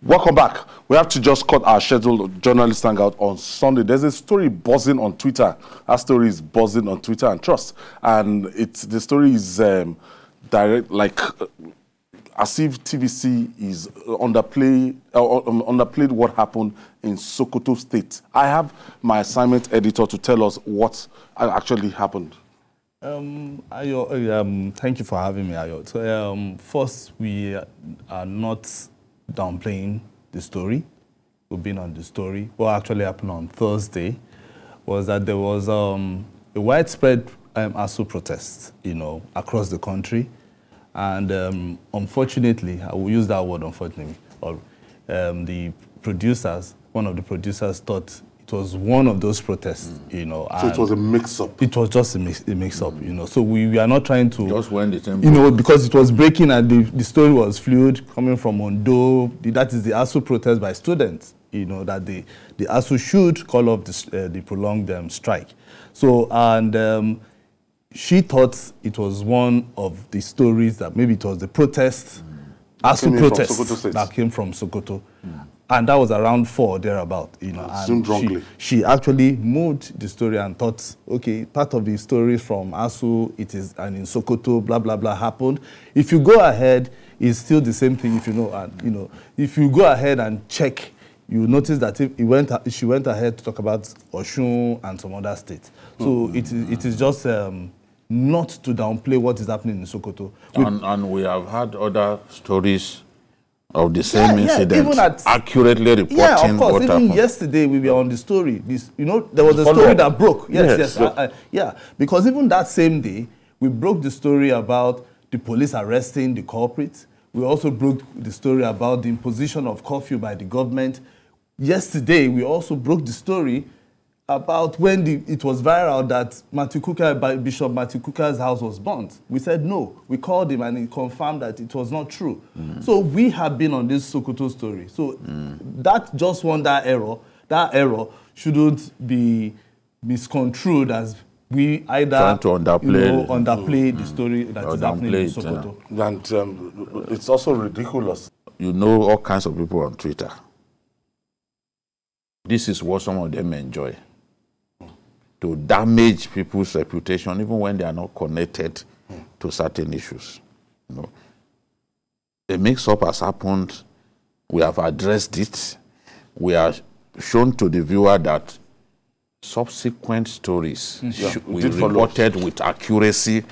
Welcome back. We have to just cut our scheduled journalist hangout on Sunday. There's a story buzzing on Twitter. That story is buzzing on Twitter and Trust. And the story is direct, like as if TVC is underplayed what happened in Sokoto State. I have my assignment editor to tell us what actually happened. Ayo, thank you for having me, Ayo. So, first, we are not downplaying the story. We've been on the story. What actually happened on Thursday was that there was a widespread ASUU protest, across the country. And unfortunately, I will use that word unfortunately, the producers, one of the producers thought it was one of those protests, So it was a mix-up. It was just a mix-up, So we are not trying to... Just when the tempo... because it was breaking and the story was fluid, coming from Ondo. That is the ASUU protest by students, that the ASUU should call off the prolonged strike. So, and she thought it was one of the stories that maybe it was the protest, ASUU protest that came from Sokoto. And that was around 4 thereabout, and she actually moved the story and thought, okay, part of the story from ASUU, it is, and in Sokoto, blah, blah, blah, happened. If you go ahead, it's still the same thing, if you go ahead and check, you notice that she went ahead to talk about Osun and some other states. So it is just not to downplay what is happening in Sokoto. And we have had other stories of the same incident, accurately reporting what happened. Yeah, of course. Even yesterday we were on the story. There was a story that broke. Yes. Because even that same day, we broke the story about the police arresting the culprits. We also broke the story about the imposition of curfew by the government. Yesterday, we also broke the story about when it was viral that Bishop Matthew Kuka's house was burnt. We said no. We called him and he confirmed that it was not true. So we have been on this Sokoto story. So that just that error shouldn't be misconstrued as we either trying to underplay the story that is happening in Sokoto. And it's also ridiculous. All kinds of people on Twitter. This is what some of them enjoy. To damage people's reputation, even when they are not connected to certain issues. The mix-up has happened. We have addressed it. We are shown to the viewer that subsequent stories we reported with accuracy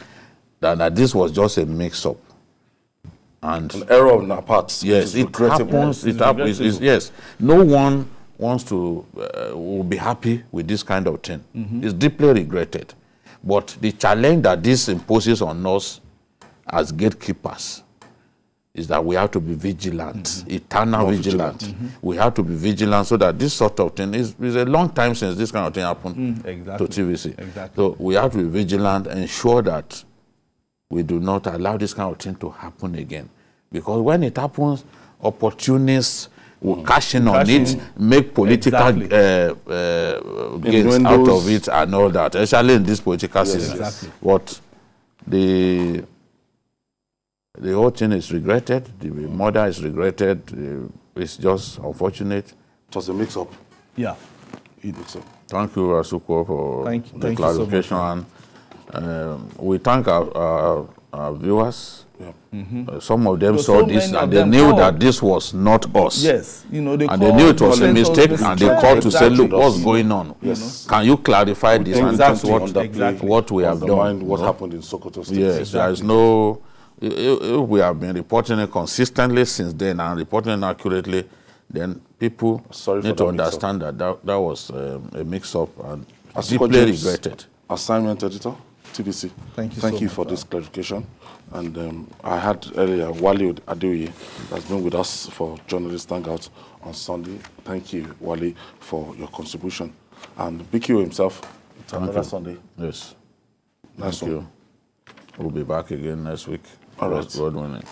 that this was just a mix-up. And an error on our part. Yes, it happens. It happens. Yes, no one wants to will be happy with this kind of thing. It's deeply regretted. But the challenge that this imposes on us as gatekeepers is that we have to be vigilant, eternal vigilant. We have to be vigilant so that this sort of thing is a long time since this kind of thing happened to TVC. So we have to be vigilant and ensure that we do not allow this kind of thing to happen again. Because when it happens, opportunists will cash in on it, make political gains out of it and all that, especially in this political season. But the whole thing is regretted, the murder is regretted, it's just unfortunate. It was a mix-up. Yeah. Thank you, Asuko, for the clarification. And we thank our viewers. Some of them saw this and they knew that this was not us. Yes, they knew it was a mistake and they called to say, look, what's going on? Can you clarify this? And that's what we have done. What happened in Sokoto State. Yes, there is no... If we have been reporting it consistently since then and reporting it accurately, then people need to understand that that was a mix-up and deeply regretted. Assignment editor, TVC. Thank you for this clarification. And I had earlier Wale Adeoye that's been with us for Journalist Hangout on Sunday. Thank you, Wale, for your contribution. And BQ himself, it's another Sunday. Yes. Nice Thank you. We'll be back again next week. All right. God willing.